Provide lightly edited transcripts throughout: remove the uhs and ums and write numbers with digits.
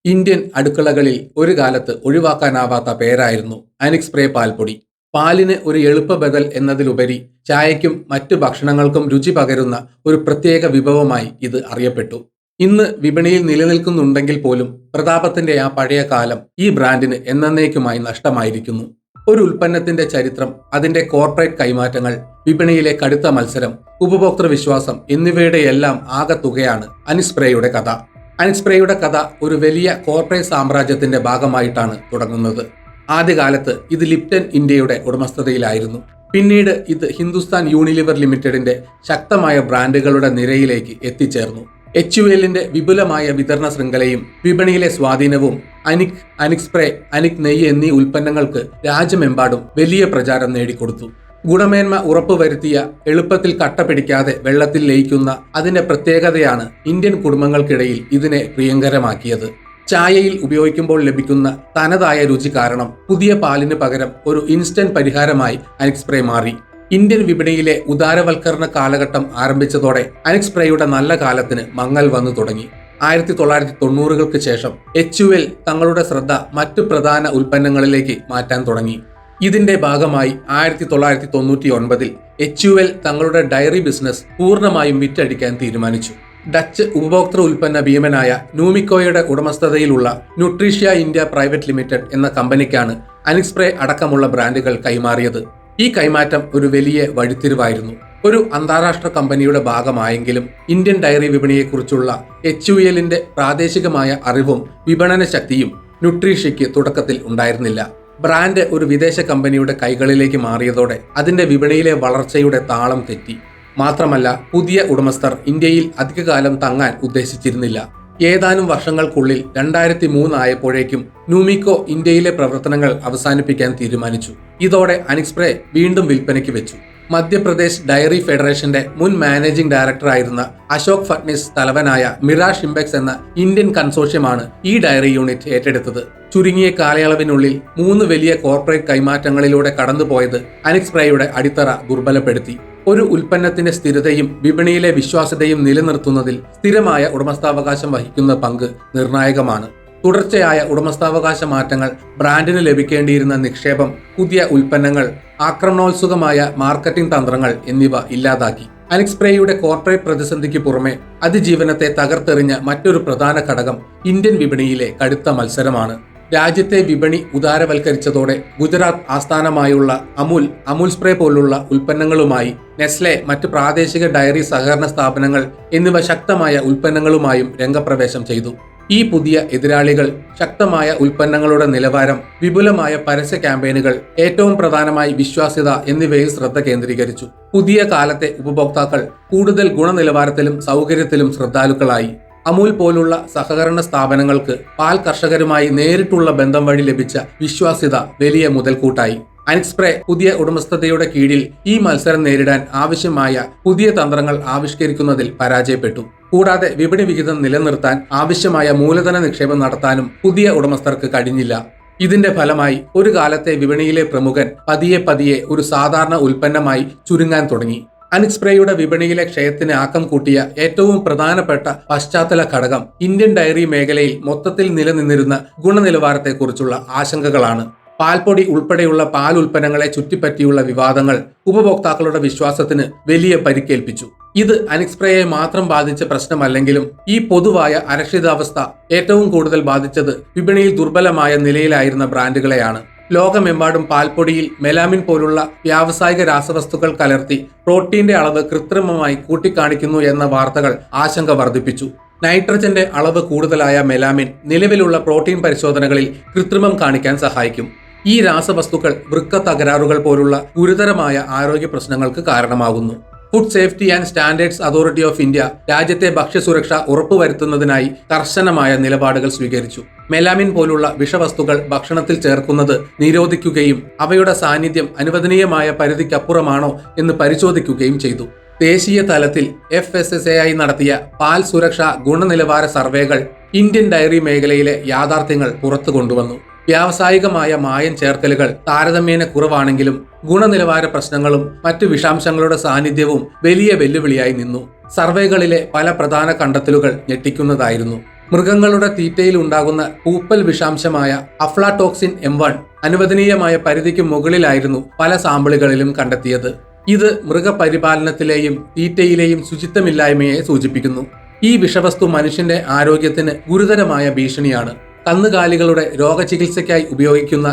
Indian അടുക്കളകളിൽ ഒരു കാലത്ത് ഒഴിവാക്കാനാവാത്ത പേരായിരുന്നു അനിക് സ്പ്രേ പാൽപ്പൊടി. പാലിന് ഒരു എളുപ്പ ബദൽ എന്നതിലുപരി ചായയ്ക്കും മറ്റു ഭക്ഷണങ്ങൾക്കും രുചി പകരുന്ന ഒരു പ്രത്യേക വിഭവമായി ഇത് അറിയപ്പെട്ടു. ഇന്ന് വിപണിയിൽ നിലനിൽക്കുന്നുണ്ടെങ്കിൽ പോലും പ്രതാപത്തിന്റെ ആ പഴയ കാലം ഈ ബ്രാൻഡിന് എന്നേക്കുമായി നഷ്ടമായിരിക്കുന്നു. ഒരു ഉൽപ്പന്നത്തിന്റെ ചരിത്രം, അതിന്റെ കോർപ്പറേറ്റ് കൈമാറ്റങ്ങൾ, വിപണിയിലെ കടുത്ത മത്സരം, ഉപഭോക്തൃ വിശ്വാസം എന്നിവയുടെയെല്ലാം ആകെത്തുകയാണ് അനിക് സ്പ്രേയുടെ കഥ. അനിക് സ്പ്രേയുടെ കഥ ഒരു വലിയ കോർപ്പറേറ്റ് സാമ്രാജ്യത്തിന്റെ ഭാഗമായിട്ടാണ് തുടങ്ങുന്നത്. ആദ്യകാലത്ത് ഇത് ലിപ്റ്റൺ ഇന്ത്യയുടെ ഉടമസ്ഥതയിലായിരുന്നു. പിന്നീട് ഇത് ഹിന്ദുസ്ഥാൻ യൂണിലിവർ ലിമിറ്റഡിന്റെ ശക്തമായ ബ്രാൻഡുകളുടെ നിരയിലേക്ക് എത്തിച്ചേർന്നു. HULന്റെ വിപുലമായ വിതരണ ശൃംഖലയും വിപണിയിലെ സ്വാധീനവും അനിക് സ്പ്രേ, അനിക് നെയ്യ് എന്നീ ഉൽപ്പന്നങ്ങൾക്ക് രാജ്യമെമ്പാടും വലിയ പ്രചാരം നേടിക്കൊടുത്തു. ഗുണമേന്മ ഉറപ്പുവരുത്തിയ, എളുപ്പത്തിൽ കട്ട പിടിക്കാതെ വെള്ളത്തിൽ ലയിക്കുന്ന അതിന്റെ പ്രത്യേകതയാണ് ഇന്ത്യൻ കുടുംബങ്ങൾക്കിടയിൽ ഇതിനെ പ്രിയങ്കരമാക്കിയത്. ചായയിൽ ഉപയോഗിക്കുമ്പോൾ ലഭിക്കുന്ന തനതായ രുചി കാരണം പുതിയ പാലിന് പകരം ഒരു ഇൻസ്റ്റന്റ് പരിഹാരമായി അനിക് സ്പ്രേ മാറി. ഇന്ത്യൻ വിപണിയിലെ ഉദാരവൽക്കരണ കാലഘട്ടം ആരംഭിച്ചതോടെ അനിക് സ്പ്രേയുടെ നല്ല കാലത്തിന് മങ്ങൽ വന്നു തുടങ്ങി. 1990-കൾക്ക് ശേഷം HUL തങ്ങളുടെ ശ്രദ്ധ മറ്റു പ്രധാന ഉൽപ്പന്നങ്ങളിലേക്ക് മാറ്റാൻ തുടങ്ങി. ഇതിന്റെ ഭാഗമായി 1999-ൽ HUL തങ്ങളുടെ ഡയറി ബിസിനസ് പൂർണ്ണമായും വിറ്റഴിക്കാൻ തീരുമാനിച്ചു. ഡച്ച് ഉപഭോക്തൃ ഉൽപ്പന്ന ഭീമനായ ന്യൂമിക്കോയുടെ ഉടമസ്ഥതയിലുള്ള ന്യൂട്രീഷ്യ ഇന്ത്യ പ്രൈവറ്റ് ലിമിറ്റഡ് എന്ന കമ്പനിക്കാണ് അനിക് സ്പ്രേ അടക്കമുള്ള ബ്രാൻഡുകൾ കൈമാറിയത്. ഈ കൈമാറ്റം ഒരു വലിയ വഴിത്തിരിവായിരുന്നു. ഒരു അന്താരാഷ്ട്ര കമ്പനിയുടെ ഭാഗമായെങ്കിലും ഇന്ത്യൻ ഡയറി വിപണിയെക്കുറിച്ചുള്ള HULന്റെ പ്രാദേശികമായ അറിവും വിപണന ശക്തിയും ന്യൂട്രീഷ്യയ്ക്ക് തുടക്കത്തിൽ ഉണ്ടായിരുന്നില്ല. ബ്രാൻഡ് ഒരു വിദേശ കമ്പനിയുടെ കൈകളിലേക്ക് മാറിയതോടെ അതിന്റെ വിപണിയിലെ വളർച്ചയുടെ താളം തെറ്റി. മാത്രമല്ല, പുതിയ ഉടമസ്ഥർ ഇന്ത്യയിൽ അധികകാലം തങ്ങാൻ ഉദ്ദേശിച്ചിരുന്നില്ല. ഏതാനും വർഷങ്ങൾക്കുള്ളിൽ 2003 ആയപ്പോഴേക്കും ന്യൂമിക്കോ ഇന്ത്യയിലെ പ്രവർത്തനങ്ങൾ അവസാനിപ്പിക്കാൻ തീരുമാനിച്ചു. ഇതോടെ അനിക് സ്പ്രേ വീണ്ടും വിൽപ്പനയ്ക്ക് വെച്ചു. മധ്യപ്രദേശ് ഡയറി ഫെഡറേഷന്റെ മുൻ മാനേജിംഗ് ഡയറക്ടറായിരുന്ന അശോക് ഫട്നിസ് തലവനായ മിറാഷ് ഇംപെക്സ് എന്ന ഇന്ത്യൻ കൺസോർഷ്യമാണ് ഈ ഡയറി യൂണിറ്റ് ഏറ്റെടുത്തത്. ചുരുങ്ങിയ കാലയളവിനുള്ളിൽ 3 വലിയ കോർപ്പറേറ്റ് കൈമാറ്റങ്ങളിലൂടെ കടന്നുപോയത് അനിക് സ്പ്രേയുടെ അടിത്തറ ദുർബലപ്പെടുത്തി. ഒരു ഉൽപ്പന്നത്തിന്റെ സ്ഥിരതയും വിപണിയിലെ വിശ്വാസ്യതയും നിലനിർത്തുന്നതിൽ സ്ഥിരമായ ഉടമസ്ഥാവകാശം വഹിക്കുന്ന പങ്ക് നിർണായകമാണ്. തുടർച്ചയായ ഉടമസ്ഥാവകാശ മാറ്റങ്ങൾ, ബ്രാൻഡിന് ലഭിക്കേണ്ടിയിരുന്ന നിക്ഷേപം, പുതിയ ഉൽപ്പന്നങ്ങൾ, ആക്രമണോത്സുകമായ മാർക്കറ്റിംഗ് തന്ത്രങ്ങൾ എന്നിവ ഇല്ലാതാക്കി. അനിക് സ്പ്രേയുടെ കോർപ്പറേറ്റ് പ്രതിസന്ധിക്ക് പുറമെ അതിജീവനത്തെ തകർത്തെറിഞ്ഞ മറ്റൊരു പ്രധാന ഘടകം ഇന്ത്യൻ വിപണിയിലെ കടുത്ത മത്സരമാണ്. രാജ്യത്തെ വിപണി ഉദാരവൽക്കരിച്ചതോടെ ഗുജറാത്ത് ആസ്ഥാനമായുള്ള അമുൽ സ്പ്രേ പോലുള്ള ഉൽപ്പന്നങ്ങളുമായി നെസ്ലെ, മറ്റ് പ്രാദേശിക ഡയറി സഹകരണ സ്ഥാപനങ്ങൾ എന്നിവ ശക്തമായ ഉൽപ്പന്നങ്ങളുമായും രംഗപ്രവേശം ചെയ്തു. ഈ പുതിയ എതിരാളികൾ ശക്തമായ ഉൽപ്പന്നങ്ങളുടെ നിലവാരം, വിപുലമായ പരസ്യ ക്യാമ്പയിനുകൾ, ഏറ്റവും പ്രധാനമായി വിശ്വാസ്യത എന്നിവയിൽ ശ്രദ്ധ കേന്ദ്രീകരിച്ചു. പുതിയ കാലത്തെ ഉപഭോക്താക്കൾ കൂടുതൽ ഗുണനിലവാരത്തിലും സൗകര്യത്തിലും ശ്രദ്ധാലുക്കളായി. അമുൽ പോലുള്ള സഹകരണ സ്ഥാപനങ്ങൾക്ക് പാൽ കർഷകരുമായി നേരിട്ടുള്ള ബന്ധം വഴി ലഭിച്ച വിശ്വാസ്യത വലിയ മുതൽക്കൂട്ടായി. അനിക് സ്പ്രേ പുതിയ ഉടമസ്ഥതയുടെ കീഴിൽ ഈ മത്സരം നേരിടാൻ ആവശ്യമായ പുതിയ തന്ത്രങ്ങൾ ആവിഷ്കരിക്കുന്നതിൽ പരാജയപ്പെട്ടു. കൂടാതെ വിപണി വിഹിതം നിലനിർത്താൻ ആവശ്യമായ മൂലധന നിക്ഷേപം നടത്താനും പുതിയ ഉടമസ്ഥർക്ക് കഴിഞ്ഞില്ല. ഇതിന്റെ ഫലമായി ഒരു കാലത്തെ വിപണിയിലെ പ്രമുഖൻ പതിയെ ഒരു സാധാരണ ഉൽപ്പന്നമായി ചുരുങ്ങാൻ തുടങ്ങി. അനിക് സ്പ്രേയുടെ വിപണിയിലെ ക്ഷയത്തിന് ആക്കം കൂട്ടിയ ഏറ്റവും പ്രധാനപ്പെട്ട പശ്ചാത്തല ഘടകം ഇന്ത്യൻ ഡയറി മേഖലയിൽ മൊത്തത്തിൽ നിലനിന്നിരുന്ന ഗുണനിലവാരത്തെക്കുറിച്ചുള്ള ആശങ്കകളാണ്. പാൽപ്പൊടി ഉൾപ്പെടെയുള്ള പാൽ ഉൽപ്പന്നങ്ങളെ ചുറ്റിപ്പറ്റിയുള്ള വിവാദങ്ങൾ ഉപഭോക്താക്കളുടെ വിശ്വാസത്തിന് വലിയ പരിക്കേൽപ്പിച്ചു. ഇത് അനിക് സ്പ്രേയെ മാത്രം ബാധിച്ച പ്രശ്നമല്ലെങ്കിലും ഈ പൊതുവായ അരക്ഷിതാവസ്ഥ ഏറ്റവും കൂടുതൽ ബാധിച്ചത് വിപണിയിൽ ദുർബലമായ നിലയിലായിരുന്ന ബ്രാൻഡുകളെയാണ്. ലോകമെമ്പാടും പാൽപ്പൊടിയിൽ മെലാമിൻ പോലുള്ള വ്യാവസായിക രാസവസ്തുക്കൾ കലർത്തി പ്രോട്ടീന്റെ അളവ് കൃത്രിമമായി കൂട്ടിക്കാണിക്കുന്നു എന്ന വാർത്തകൾ ആശങ്ക വർദ്ധിപ്പിച്ചു. നൈട്രജന്റെ അളവ് കൂടുതലായ മെലാമിൻ നിലവിലുള്ള പ്രോട്ടീൻ പരിശോധനകളിൽ കൃത്രിമം കാണിക്കാൻ സഹായിക്കും. ഈ രാസവസ്തുക്കൾ വൃക്ക തകരാറുകൾ പോലുള്ള ഗുരുതരമായ ആരോഗ്യ പ്രശ്നങ്ങൾക്ക് കാരണമാകുന്നു. Food safety and standards authority of India രാജ്യത്തെ ഭക്ഷ്യസുരക്ഷ ഉറപ്പുവരുത്തുന്നതിനായി കർശനമായ നിലപാടുകൾ സ്വീകരിച്ചു. മെലാമിൻ പോലുള്ള വിഷവസ്തുക്കൾ ഭക്ഷണത്തിൽ ചേർക്കുന്നത് നിരോധിക്കുകയും അവയുടെ സാന്നിധ്യം അനുവദനീയമായ പരിധിക്കപ്പുറമാണോ എന്ന് പരിശോധിക്കുകയും ചെയ്തു. ദേശീയ തലത്തിൽ FSSAI നടത്തിയ പാൽ സുരക്ഷാ ഗുണനിലവാര സർവേകൾ ഇന്ത്യൻ ഡയറി മേഖലയിലെ യാഥാർത്ഥ്യങ്ങൾ പുറത്തു കൊണ്ടുവന്നു. വ്യാവസായികമായ മായം ചേർക്കലുകൾ താരതമ്യേന കുറവാണെങ്കിലും ഗുണനിലവാര പ്രശ്നങ്ങളും മറ്റു വിഷാംശങ്ങളുടെ സാന്നിധ്യവും വലിയ വെല്ലുവിളിയായി നിന്നു. സർവേകളിലെ പല പ്രധാന കണ്ടെത്തലുകൾ ഞെട്ടിക്കുന്നതായിരുന്നു. മൃഗങ്ങളുടെ തീറ്റയിൽ ഉണ്ടാകുന്ന പൂപ്പൽ വിഷാംശമായ അഫ്ലാടോക്സിൻ M1 അനുവദനീയമായ പരിധിക്ക് മുകളിലായിരുന്നു പല സാമ്പിളുകളിലും കണ്ടെത്തിയത്. ഇത് മൃഗപരിപാലനത്തിലെയും തീറ്റയിലെയും ശുചിത്വമില്ലായ്മയെ സൂചിപ്പിക്കുന്നു. ഈ വിഷവസ്തു മനുഷ്യന്റെ ആരോഗ്യത്തിന് ഗുരുതരമായ ഭീഷണിയാണ്. കന്നുകാലികളുടെ രോഗചികിത്സയ്ക്കായി ഉപയോഗിക്കുന്ന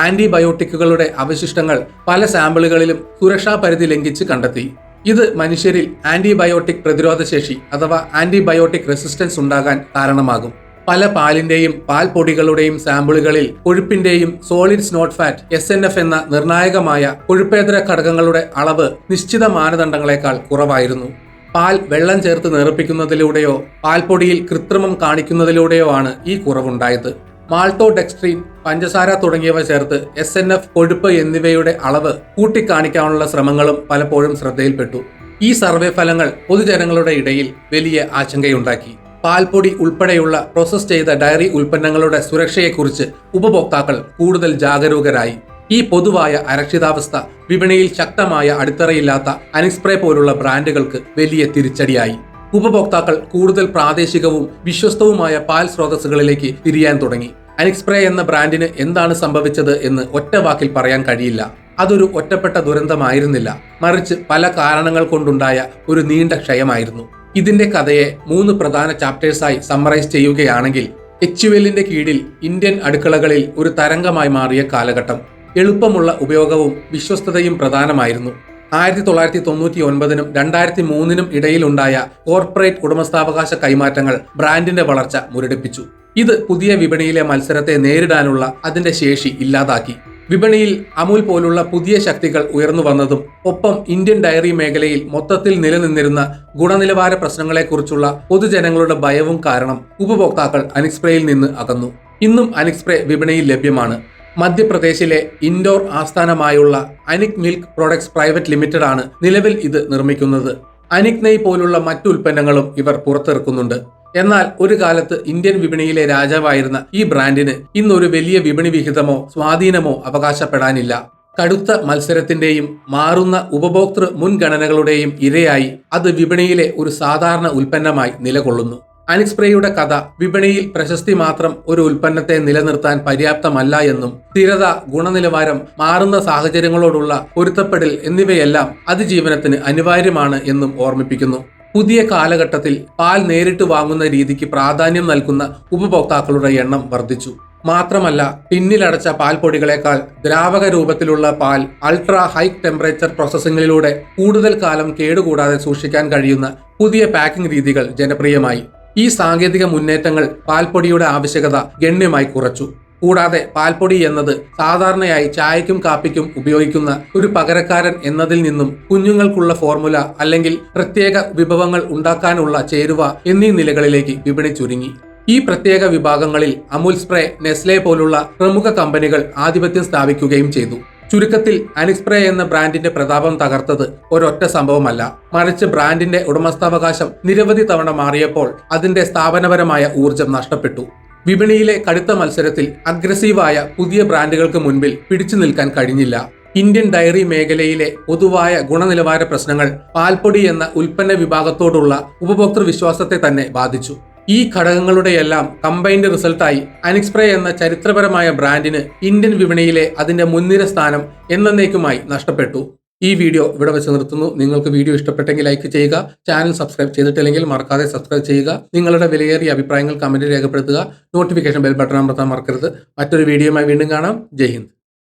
ആന്റിബയോട്ടിക്കുകളുടെ അവശിഷ്ടങ്ങൾ പല സാമ്പിളുകളിലും സുരക്ഷാ പരിധി ലംഘിച്ച് കണ്ടെത്തി. ഇത് മനുഷ്യരിൽ ആന്റിബയോട്ടിക് പ്രതിരോധശേഷി അഥവാ ആന്റിബയോട്ടിക് റെസിസ്റ്റൻസ് ഉണ്ടാകാൻ കാരണമാകും. പല പാലിന്റെയും പാൽപ്പൊടികളുടെയും സാമ്പിളുകളിൽ കൊഴുപ്പിന്റെയും സോളിഡ്സ് നോട്ട് ഫാറ്റ് SNF എന്ന നിർണായകമായ കൊഴുപ്പേതര ഘടകങ്ങളുടെ അളവ് നിശ്ചിത മാനദണ്ഡങ്ങളെക്കാൾ കുറവായിരുന്നു. പാൽ വെള്ളം ചേർത്ത് നേർപ്പിക്കുന്നതിലൂടെയോ പാൽപ്പൊടിയിൽ കൃത്രിമം കാണിക്കുന്നതിലൂടെയോ ആണ് ഈ കുറവുണ്ടായത്. മാൾട്ടോഡെക്സ്ട്രീൻ, പഞ്ചസാര തുടങ്ങിയവ ചേർത്ത് SNF, കൊഴുപ്പ് എന്നിവയുടെ അളവ് കൂട്ടിക്കാണിക്കാനുള്ള ശ്രമങ്ങളും പലപ്പോഴും ശ്രദ്ധയിൽപ്പെട്ടു. ഈ സർവേ ഫലങ്ങൾ പൊതുജനങ്ങളുടെ ഇടയിൽ വലിയ ആശങ്കയുണ്ടാക്കി. പാൽപ്പൊടി ഉൾപ്പെടെയുള്ള പ്രോസസ് ചെയ്ത ഡയറി ഉൽപ്പന്നങ്ങളുടെ സുരക്ഷയെക്കുറിച്ച് ഉപഭോക്താക്കൾ കൂടുതൽ ജാഗരൂകരായി. ഈ പൊതുവായ അരക്ഷിതാവസ്ഥ വിപണിയിൽ ശക്തമായ അടിത്തറയില്ലാത്ത അനിക്സ്പ്രേ പോലുള്ള ബ്രാൻഡുകൾക്ക് വലിയ തിരിച്ചടിയായി. ഉപഭോക്താക്കൾ കൂടുതൽ പ്രാദേശികവും വിശ്വസ്തവുമായ പാൽ സ്രോതസ്സുകളിലേക്ക് തിരിയാൻ തുടങ്ങി. അനിക്സ്പ്രേ എന്ന ബ്രാൻഡിന് എന്താണ് സംഭവിച്ചത് എന്ന് ഒറ്റ വാക്കിൽ പറയാൻ കഴിയില്ല. അതൊരു ഒറ്റപ്പെട്ട ദുരന്തമായിരുന്നില്ല, മറിച്ച് പല കാരണങ്ങൾ കൊണ്ടുണ്ടായ ഒരു നീണ്ട ക്ഷയമായിരുന്നു. ഇതിന്റെ കഥയെ 3 പ്രധാന ചാപ്റ്റേഴ്സായി സമ്മറൈസ് ചെയ്യുകയാണെങ്കിൽ, HULന്റെ കീഴിൽ ഇന്ത്യൻ അടുക്കളകളിൽ ഒരു തരംഗമായി മാറിയ കാലഘട്ടം. എളുപ്പമുള്ള ഉപയോഗവും വിശ്വസ്തതയും പ്രധാനമായിരുന്നു. 1999നും 2003നും ഇടയിലുണ്ടായ കോർപ്പറേറ്റ് ഉടമസ്ഥാവകാശ കൈമാറ്റങ്ങൾ ബ്രാൻഡിന്റെ വളർച്ച മുരടിപ്പിച്ചു. ഇത് പുതിയ വിപണിയിലെ മത്സരത്തെ നേരിടാനുള്ള അതിന്റെ ശേഷി ഇല്ലാതാക്കി. വിപണിയിൽ അമുൽ പോലുള്ള പുതിയ ശക്തികൾ ഉയർന്നു വന്നതും ഒപ്പം ഇന്ത്യൻ ഡയറി മേഖലയിൽ മൊത്തത്തിൽ നിലനിന്നിരുന്ന ഗുണനിലവാര പ്രശ്നങ്ങളെക്കുറിച്ചുള്ള പൊതുജനങ്ങളുടെ ഭയവും കാരണം ഉപഭോക്താക്കൾ അനിക്സ്പ്രേയിൽ നിന്ന് അകന്നു. ഇന്നും അനിക്സ്പ്രേ വിപണിയിൽ ലഭ്യമാണ്. മധ്യപ്രദേശിലെ ഇൻഡോർ ആസ്ഥാനമായുള്ള അനിക് മിൽക്ക് പ്രൊഡക്ട്സ് പ്രൈവറ്റ് ലിമിറ്റഡ് ആണ് നിലവിൽ ഇത് നിർമ്മിക്കുന്നത്. അനിക് നെയ് പോലുള്ള മറ്റു ഉൽപ്പന്നങ്ങളും ഇവർ പുറത്തിറക്കുന്നുണ്ട്. എന്നാൽ ഒരു കാലത്ത് ഇന്ത്യൻ വിപണിയിലെ രാജാവായിരുന്ന ഈ ബ്രാൻഡിന് ഇന്നൊരു വലിയ വിപണി വിഹിതമോ സ്വാധീനമോ അവകാശപ്പെടാനില്ല. കടുത്ത മത്സരത്തിന്റെയും മാറുന്ന ഉപഭോക്തൃ മുൻഗണനകളുടെയും ഇരയായി അത് വിപണിയിലെ ഒരു സാധാരണ ഉൽപ്പന്നമായി നിലകൊള്ളുന്നു. അനിക്സ്പ്രേയുടെ കഥ വിപണിയിൽ പ്രശസ്തി മാത്രം ഒരു ഉൽപ്പന്നത്തെ നിലനിർത്താൻ പര്യാപ്തമല്ല എന്നും സ്ഥിരത, ഗുണനിലവാരം, മാറുന്ന സാഹചര്യങ്ങളോടുള്ള പൊരുത്തപ്പെടൽ എന്നിവയെല്ലാം അതിജീവനത്തിന് അനിവാര്യമാണ് എന്നും ഓർമ്മിപ്പിക്കുന്നു. പുതിയ കാലഘട്ടത്തിൽ പാൽ നേരിട്ട് വാങ്ങുന്ന രീതിക്ക് പ്രാധാന്യം നൽകുന്ന ഉപഭോക്താക്കളുടെ എണ്ണം വർദ്ധിച്ചു. മാത്രമല്ല, ടിന്നിലടച്ച പാൽപ്പൊടികളെക്കാൾ ദ്രാവക രൂപത്തിലുള്ള പാൽ അൾട്രാ ഹൈ ടെമ്പറേച്ചർ പ്രോസസ്സിംഗിലൂടെ കൂടുതൽ കാലം കേടുകൂടാതെ സൂക്ഷിക്കാൻ കഴിയുന്ന പുതിയ പാക്കിംഗ് രീതികൾ ജനപ്രിയമായി. ഈ സാങ്കേതിക മുന്നേറ്റങ്ങൾ പാൽപ്പൊടിയുടെ ആവശ്യകത ഗണ്യമായി കുറച്ചു. കൂടാതെ പാൽപ്പൊടി എന്നത് സാധാരണയായി ചായയ്ക്കും കാപ്പിക്കും ഉപയോഗിക്കുന്ന ഒരു പകരക്കാരൻ എന്നതിൽ നിന്നും കുഞ്ഞുങ്ങൾക്കുള്ള ഫോർമുല അല്ലെങ്കിൽ പ്രത്യേക വിഭവങ്ങൾ ഉണ്ടാക്കാനുള്ള ചേരുവ എന്നീ നിലകളിലേക്ക് വിപണി ചുരുങ്ങി. ഈ പ്രത്യേക വിഭാഗങ്ങളിൽ അമുൽ സ്പ്രേ, നെസ്ലെ പോലുള്ള പ്രമുഖ കമ്പനികൾ ആധിപത്യം സ്ഥാപിക്കുകയും ചെയ്തു. ചുരുക്കത്തിൽ അനിക്സ്പ്രേ എന്ന ബ്രാൻഡിന്റെ പ്രതാപം തകർത്തത് ഒരൊറ്റ സംഭവമല്ല, മറിച്ച് ബ്രാൻഡിന്റെ ഉടമസ്ഥാവകാശം നിരവധി തവണ മാറിയപ്പോൾ അതിന്റെ സ്ഥാപനപരമായ ഊർജം നഷ്ടപ്പെട്ടു. വിപണിയിലെ കടുത്ത മത്സരത്തിൽ അഗ്രസീവായ പുതിയ ബ്രാൻഡുകൾക്ക് മുൻപിൽ പിടിച്ചു നിൽക്കാൻ കഴിഞ്ഞില്ല. ഇന്ത്യൻ ഡയറി മേഖലയിലെ പൊതുവായ ഗുണനിലവാര പ്രശ്നങ്ങൾ പാൽപ്പൊടി എന്ന ഉൽപ്പന്ന വിഭാഗത്തോടുള്ള ഉപഭോക്തൃ വിശ്വാസത്തെ തന്നെ ബാധിച്ചു. ഈ ഘടകങ്ങളുടെയെല്ലാം കമ്പൈൻഡ് റിസൾട്ടായി അനിക്സ്പ്രേ എന്ന ചരിത്രപരമായ ബ്രാൻഡിന് ഇന്ത്യൻ വിപണിയിലെ അതിന്റെ മുൻനിര സ്ഥാനം എന്നേക്കുമായി നഷ്ടപ്പെട്ടു. ഈ വീഡിയോ ഇവിടെ വെച്ച് നിർത്തുന്നു. നിങ്ങൾക്ക് വീഡിയോ ഇഷ്ടപ്പെട്ടെങ്കിൽ ലൈക്ക് ചെയ്യുക. ചാനൽ സബ്സ്ക്രൈബ് ചെയ്തിട്ടില്ലെങ്കിൽ മറക്കാതെ സബ്സ്ക്രൈബ് ചെയ്യുക. നിങ്ങളുടെ വിലയേറിയ അഭിപ്രായങ്ങൾ കമന്റിൽ രേഖപ്പെടുത്തുക. നോട്ടിഫിക്കേഷൻ ബെൽ ബട്ടൺ അമർത്താൻ മറക്കരുത്. മറ്റൊരു വീഡിയോയുമായി വീണ്ടും കാണാം. ജയ് ഹിന്ദ്.